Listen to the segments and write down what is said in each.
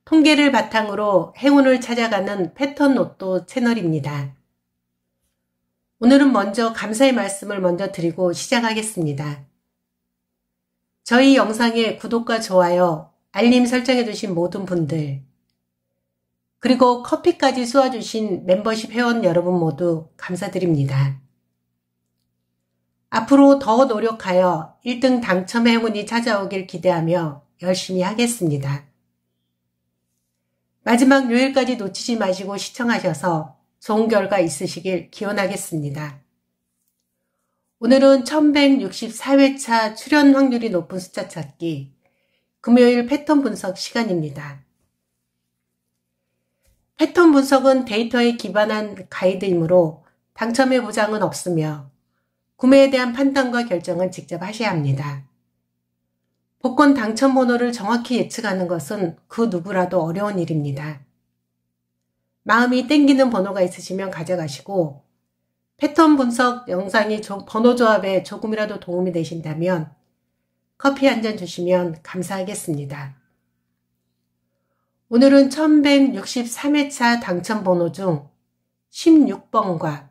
통계를 바탕으로 행운을 찾아가는 패턴 로또 채널입니다. 오늘은 먼저 감사의 말씀을 먼저 드리고 시작하겠습니다. 저희 영상에 구독과 좋아요, 알림 설정해 주신 모든 분들, 그리고 커피까지 쏘아주신 멤버십 회원 여러분 모두 감사드립니다. 앞으로 더 노력하여 1등 당첨의 행운이 찾아오길 기대하며 열심히 하겠습니다. 마지막 요일까지 놓치지 마시고 시청하셔서 좋은 결과 있으시길 기원하겠습니다. 오늘은 1164회차 출연 확률이 높은 숫자 찾기 금요일 패턴 분석 시간입니다. 패턴 분석은 데이터에 기반한 가이드이므로 당첨의 보장은 없으며 구매에 대한 판단과 결정은 직접 하셔야 합니다. 복권 당첨 번호를 정확히 예측하는 것은 그 누구라도 어려운 일입니다. 마음이 땡기는 번호가 있으시면 가져가시고 패턴 분석 영상이 번호 조합에 조금이라도 도움이 되신다면 커피 한 잔 주시면 감사하겠습니다. 오늘은 1163회차 당첨 번호 중 16번과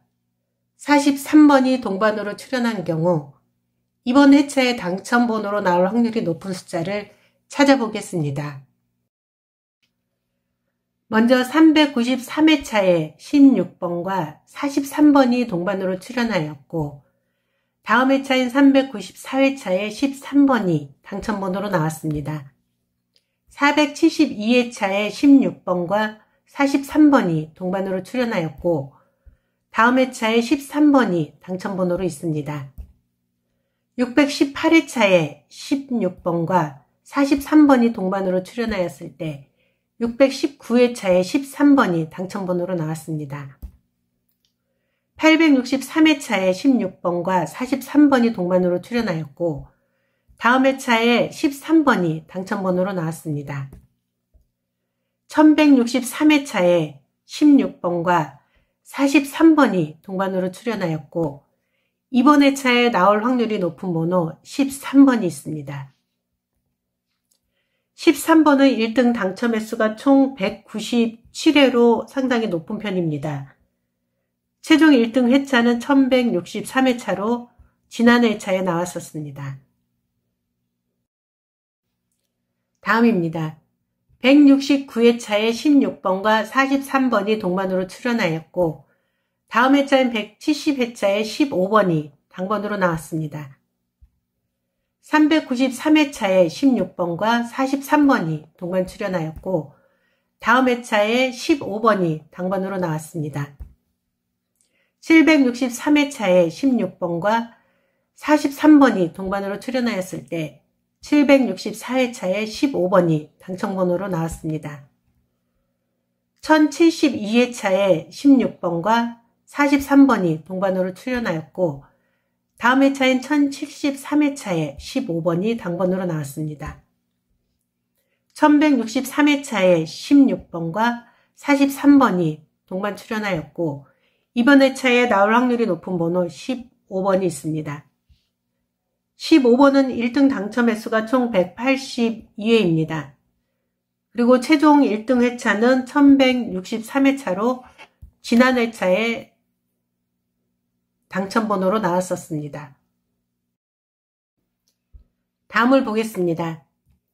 43번이 동반으로 출연한 경우 이번 회차의 당첨 번호로 나올 확률이 높은 숫자를 찾아보겠습니다. 먼저 393회차에 16번과 43번이 동반으로 출연하였고 다음 회차인 394회차에 13번이 당첨 번호로 나왔습니다. 472회차에 16번과 43번이 동반으로 출연하였고 다음 회차에 13번이 당첨 번호로 있습니다. 618회차에 16번과 43번이 동반으로 출연하였을 때 619회차에 13번이 당첨번호로 나왔습니다. 863회차에 16번과 43번이 동반으로 출연하였고 다음 회차에 13번이 당첨번호로 나왔습니다. 1163회차에 16번과 43번이 동반으로 출연하였고 이번 회차에 나올 확률이 높은 번호 13번이 있습니다. 13번의 1등 당첨 횟수가 총 197회로 상당히 높은 편입니다. 최종 1등 회차는 1163회차로 지난 회차에 나왔었습니다. 다음입니다. 169회차에 16번과 43번이 동반으로 출연하였고 다음 회차인 170회차에 15번이 당번으로 나왔습니다. 393회차에 16번과 43번이 동반 출연하였고 다음 회차에 15번이 당번으로 나왔습니다. 763회차에 16번과 43번이 동반으로 출연하였을 때 764회차에 15번이 당첨번호로 나왔습니다. 1072회차에 16번과 43번이 동반으로 출연하였고 다음 회차인 1073회차에 15번이 당번으로 나왔습니다. 1163회차에 16번과 43번이 동반 출연하였고 이번 회차에 나올 확률이 높은 번호 15번이 있습니다. 15번은 1등 당첨 횟수가 총 182회입니다. 그리고 최종 1등 회차는 1163회차로 지난 회차에 당첨번호로 나왔었습니다. 다음을 보겠습니다.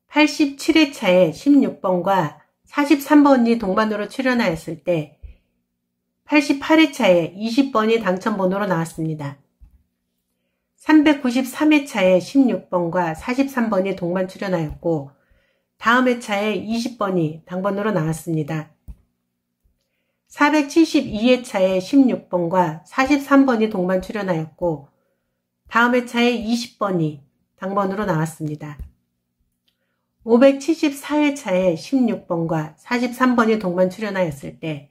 87회차에 16번과 43번이 동반으로 출연하였을 때 88회차에 20번이 당첨번호로 나왔습니다. 393회차에 16번과 43번이 동반 출연하였고 다음 회차에 20번이 당번으로 나왔습니다. 472회차에 16번과 43번이 동반 출연하였고 다음 회차에 20번이 당번으로 나왔습니다. 574회차에 16번과 43번이 동반 출연하였을 때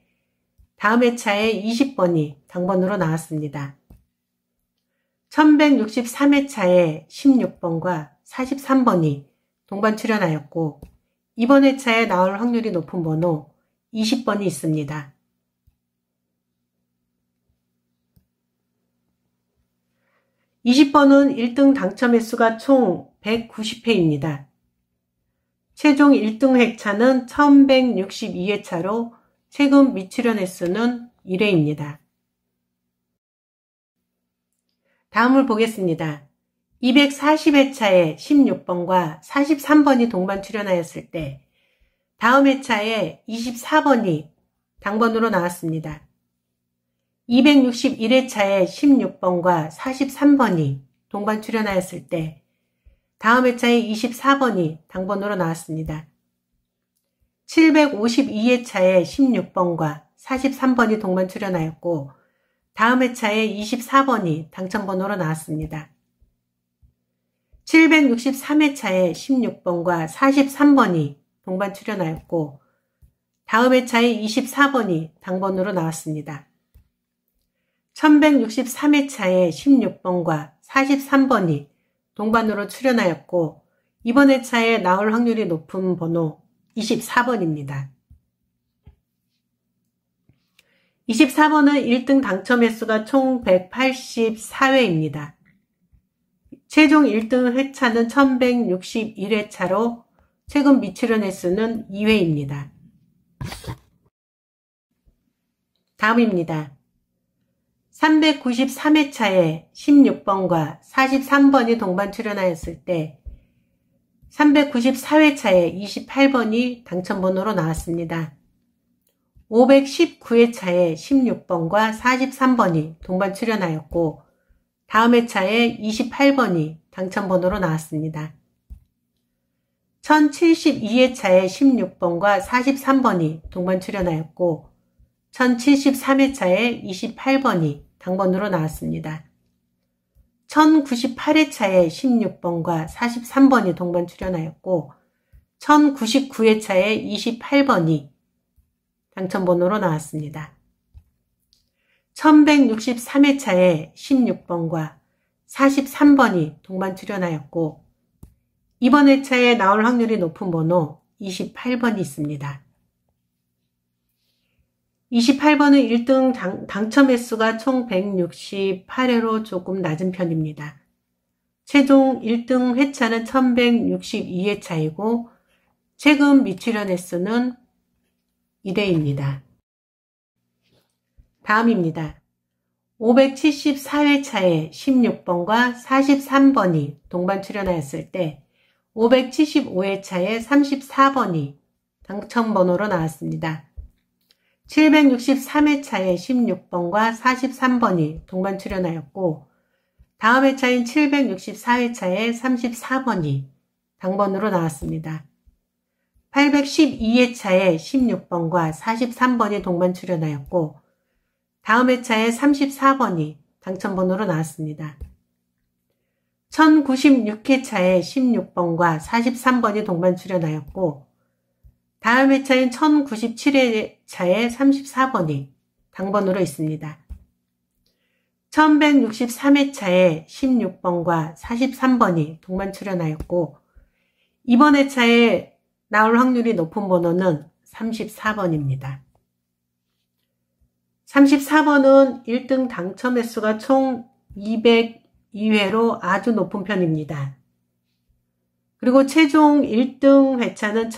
다음 회차에 20번이 당번으로 나왔습니다. 1163회차에 16번과 43번이 동반 출연하였고 이번 회차에 나올 확률이 높은 번호 20번이 있습니다. 20번은 1등 당첨 횟수가 총 190회입니다. 최종 1등 회차는 1162회차로 최근 미출연 횟수는 1회입니다. 다음을 보겠습니다. 240회차에 16번과 43번이 동반 출연하였을 때 다음 회차에 24번이 당번으로 나왔습니다. 261회차에 16번과 43번이 동반 출연하였을 때 다음 회차에 24번이 당번으로 나왔습니다. 752회차에 16번과 43번이 동반 출연하였고 다음 회차에 24번이 당첨번호로 나왔습니다. 763회차에 16번과 43번이 동반 출연하였고 다음 회차에 24번이 당번으로 나왔습니다. 1163회차에 16번과 43번이 동반으로 출연하였고 이번 회차에 나올 확률이 높은 번호 24번입니다. 24번은 1등 당첨 횟수가 총 184회입니다. 최종 1등 회차는 1161회차로 최근 미출연 횟수는 2회입니다. 다음입니다. 393회차에 16번과 43번이 동반 출연하였을 때 394회차에 28번이 당첨번호로 나왔습니다. 519회차에 16번과 43번이 동반 출연하였고 다음 회차에 28번이 당첨번호로 나왔습니다. 1072회차에 16번과 43번이 동반 출연하였고 1073회차에 28번이 당번으로 나왔습니다. 1098회차에 16번과 43번이 동반 출연하였고 1099회차에 28번이 당첨번호로 나왔습니다. 1163회차에 16번과 43번이 동반 출연하였고 이번 회차에 나올 확률이 높은 번호 28번이 있습니다. 28번은 1등 당첨 횟수가 총 168회로 조금 낮은 편입니다. 최종 1등 회차는 1162회차이고 최근 미출연 횟수는 1회입니다. 다음입니다. 574회차에 16번과 43번이 동반 출연하였을 때 575회차에 34번이 당첨번호로 나왔습니다. 763회차에 16번과 43번이 동반 출연하였고 다음 회차인 764회차에 34번이 당번으로 나왔습니다. 812회차에 16번과 43번이 동반 출연하였고 다음 회차에 34번이 당첨번호로 나왔습니다. 1096회차에 16번과 43번이 동반 출연하였고 다음 회차인 1097회차에 34번이 당번으로 있습니다. 1163회차에 16번과 43번이 동반 출연하였고 이번 회차에 나올 확률이 높은 번호는 34번입니다. 34번은 1등 당첨 횟수가 총 202회로 아주 높은 편입니다. 그리고 최종 1등 회차는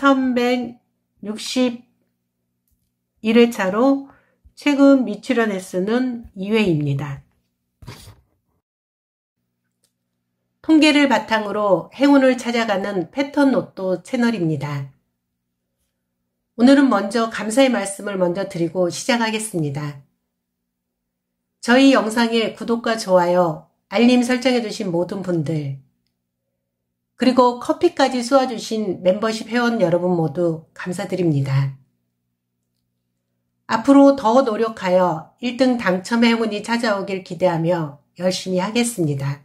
1161회차로 최근 미출연 횟수는 2회입니다. 통계를 바탕으로 행운을 찾아가는 패턴 로또 채널입니다. 오늘은 먼저 감사의 말씀을 먼저 드리고 시작하겠습니다. 저희 영상에 구독과 좋아요, 알림 설정해 주신 모든 분들, 그리고 커피까지 쏘아주신 멤버십 회원 여러분 모두 감사드립니다. 앞으로 더 노력하여 1등 당첨 행운이 찾아오길 기대하며 열심히 하겠습니다.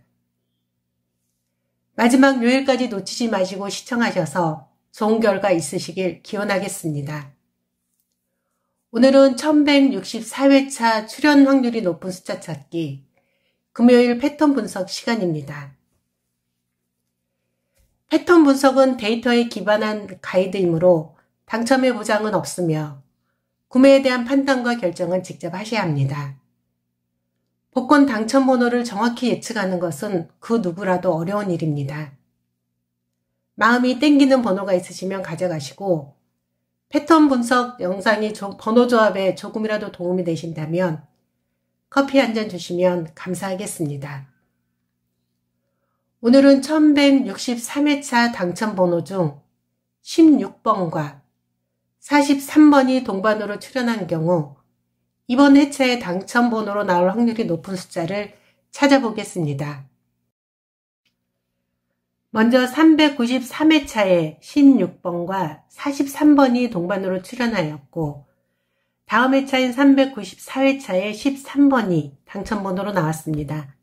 마지막 요일까지 놓치지 마시고 시청하셔서 좋은 결과 있으시길 기원하겠습니다. 오늘은 1164회차 출연 확률이 높은 숫자 찾기 금요일 패턴 분석 시간입니다. 패턴 분석은 데이터에 기반한 가이드이므로 당첨의 보장은 없으며 구매에 대한 판단과 결정은 직접 하셔야 합니다. 복권 당첨 번호를 정확히 예측하는 것은 그 누구라도 어려운 일입니다. 마음이 땡기는 번호가 있으시면 가져가시고 패턴 분석 영상이 번호 조합에 조금이라도 도움이 되신다면 커피 한 잔 주시면 감사하겠습니다. 오늘은 1163회차 당첨번호 중 16번과 43번이 동반으로 출연한 경우 이번 회차의 당첨번호로 나올 확률이 높은 숫자를 찾아보겠습니다. 먼저 393회차에 16번과 43번이 동반으로 출연하였고 다음 회차인 394회차에 13번이 당첨번호로 나왔습니다.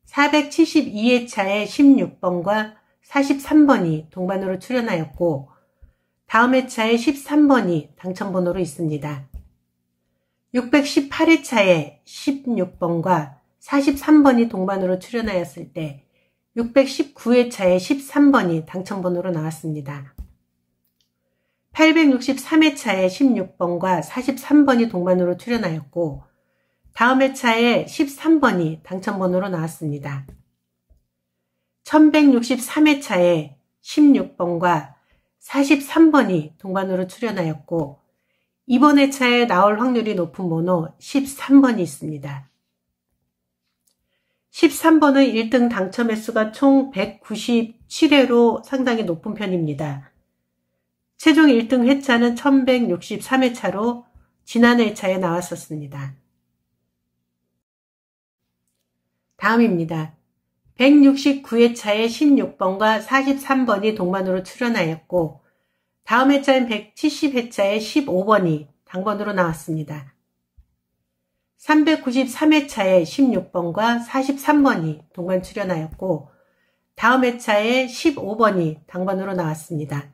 472회차에 16번과 43번이 동반으로 출연하였고 다음 회차에 13번이 당첨번호로 있습니다. 618회차에 16번과 43번이 동반으로 출연하였을 때 619회차에 13번이 당첨번호로 나왔습니다. 863회차에 16번과 43번이 동반으로 출연하였고 다음 회차에 13번이 당첨번호로 나왔습니다. 1163회차에 16번과 43번이 동반으로 출연하였고 이번 회차에 나올 확률이 높은 번호 13번이 있습니다. 13번의 1등 당첨 횟수가 총 197회로 상당히 높은 편입니다. 최종 1등 회차는 1163회차로 지난 회차에 나왔었습니다. 다음입니다. 169회차에 16번과 43번이 동반으로 출연하였고 다음 회차인 170회차에 15번이 당번으로 나왔습니다. 393회차에 16번과 43번이 동반 출연하였고 다음 회차에 15번이 당번으로 나왔습니다.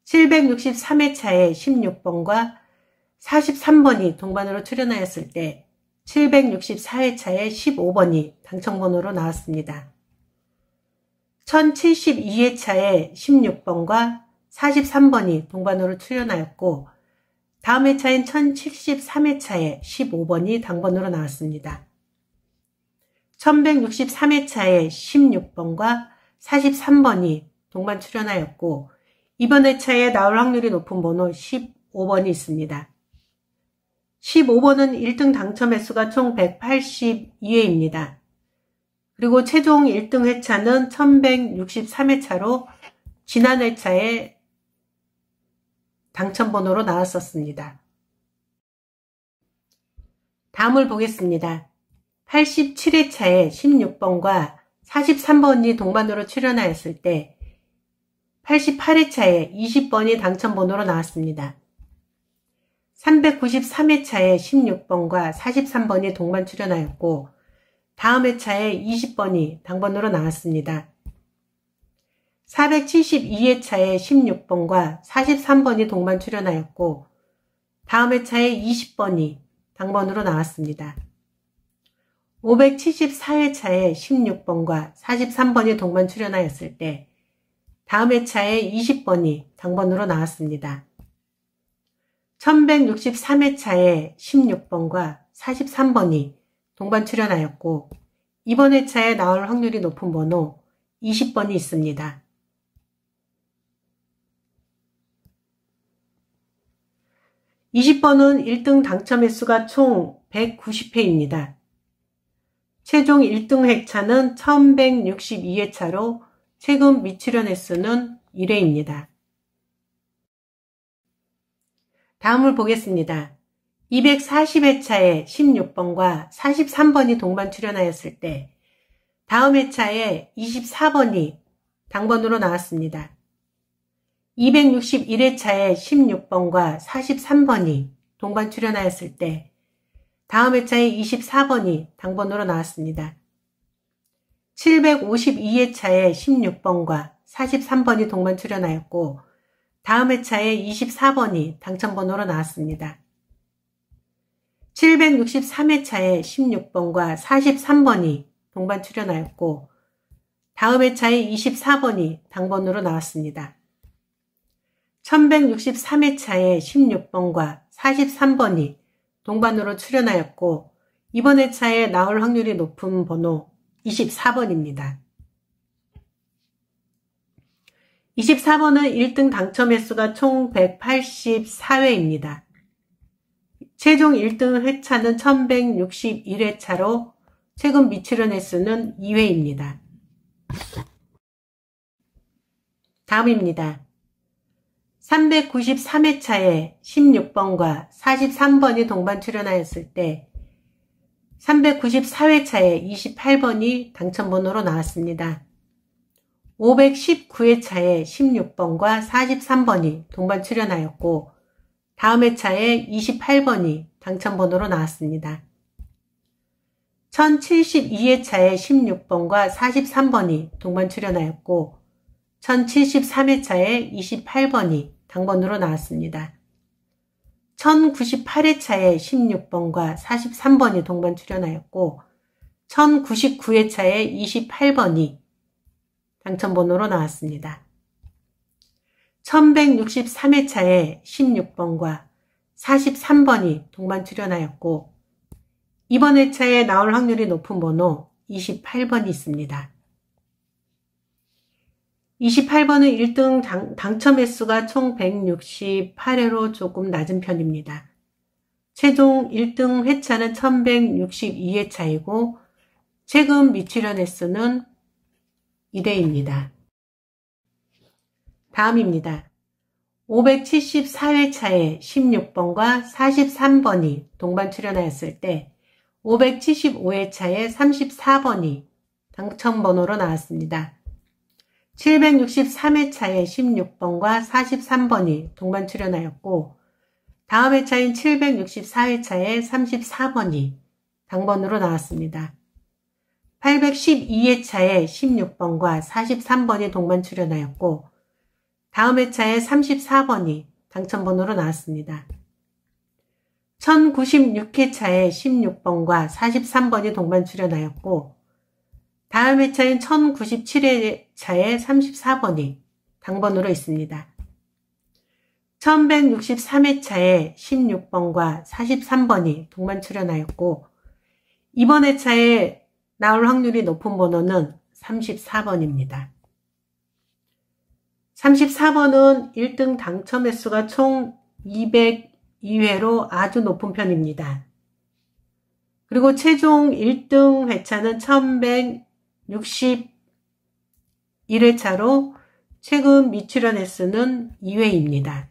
763회차에 16번과 43번이 동반으로 출연하였을 때 764회차에 15번이 당첨번호로 나왔습니다. 1072회차에 16번과 43번이 동반으로 출연하였고 다음 회차인 1073회차에 15번이 당번으로 나왔습니다. 1163회차에 16번과 43번이 동반 출연하였고 이번 회차에 나올 확률이 높은 번호 15번이 있습니다. 15번은 1등 당첨 횟수가 총 182회입니다. 그리고 최종 1등 회차는 1163회차로 지난 회차에 당첨번호로 나왔었습니다. 다음을 보겠습니다. 87회차에 16번과 43번이 동반으로 출연하였을 때 88회차에 20번이 당첨번호로 나왔습니다. 393회차에 16번과 43번이 동반 출연하였고 다음 회차에 20번이 당번으로 나왔습니다. 472회차에 16번과 43번이 동반 출연하였고 다음 회차에 20번이 당번으로 나왔습니다. 574회차에 16번과 43번이 동반 출연하였을 때 다음 회차에 20번이 당번으로 나왔습니다. 1163회차에 16번과 43번이 동반 출연하였고 이번 회차에 나올 확률이 높은 번호 20번이 있습니다. 20번은 1등 당첨 횟수가 총 190회입니다. 최종 1등 회차는 1162회차로 최근 미출연 횟수는 1회입니다. 다음을 보겠습니다. 240회차에 16번과 43번이 동반 출연하였을 때 다음 회차에 24번이 당번으로 나왔습니다. 261회차에 16번과 43번이 동반 출연하였을 때 다음 회차에 24번이 당번으로 나왔습니다. 752회차에 16번과 43번이 동반 출연하였고 다음 회차에 24번이 당첨번호로 나왔습니다. 763회차에 16번과 43번이 동반 출연하였고 다음 회차에 24번이 당번으로 나왔습니다. 1163회차에 16번과 43번이 동반으로 출연하였고 이번 회차에 나올 확률이 높은 번호 24번입니다. 24번은 1등 당첨 횟수가 총 184회입니다. 최종 1등 회차는 1161회차로 최근 미출연 횟수는 2회입니다. 다음입니다. 393회차에 16번과 43번이 동반 출연하였을 때 394회차에 28번이 당첨번호로 나왔습니다. 519회차에 16번과 43번이 동반 출연하였고 다음 회차에 28번이 당첨번호로 나왔습니다. 1072회차에 16번과 43번이 동반 출연하였고 1073회차에 28번이 당번으로 나왔습니다. 1098회차에 16번과 43번이 동반 출연하였고 1099회차에 28번이 당첨번호로 나왔습니다. 1163회차에 16번과 43번이 동반 출연하였고 이번 회차에 나올 확률이 높은 번호 28번이 있습니다. 28번은 1등 당첨 횟수가 총 168회로 조금 낮은 편입니다. 최종 1등 회차는 1162회차이고 최근 미출연 횟수는 1회입니다. 다음입니다. 574회차에 16번과 43번이 동반 출연하였을 때 575회차에 34번이 당첨번호로 나왔습니다. 763회차에 16번과 43번이 동반 출연하였고 다음 회차인 764회차에 34번이 당번으로 나왔습니다. 812회차에 16번과 43번이 동반 출연하였고 다음 회차에 34번이 당첨번호로 나왔습니다. 1096회차에 16번과 43번이 동반 출연하였고 다음 회차인 1097회차에 34번이 당번으로 있습니다. 1163회차에 16번과 43번이 동반 출연하였고 이번 회차에 나올 확률이 높은 번호는 34번입니다. 34번은 1등 당첨 횟수가 총 202회로 아주 높은 편입니다. 그리고 최종 1등 회차는 1161회차로 최근 미출연 횟수는 2회입니다.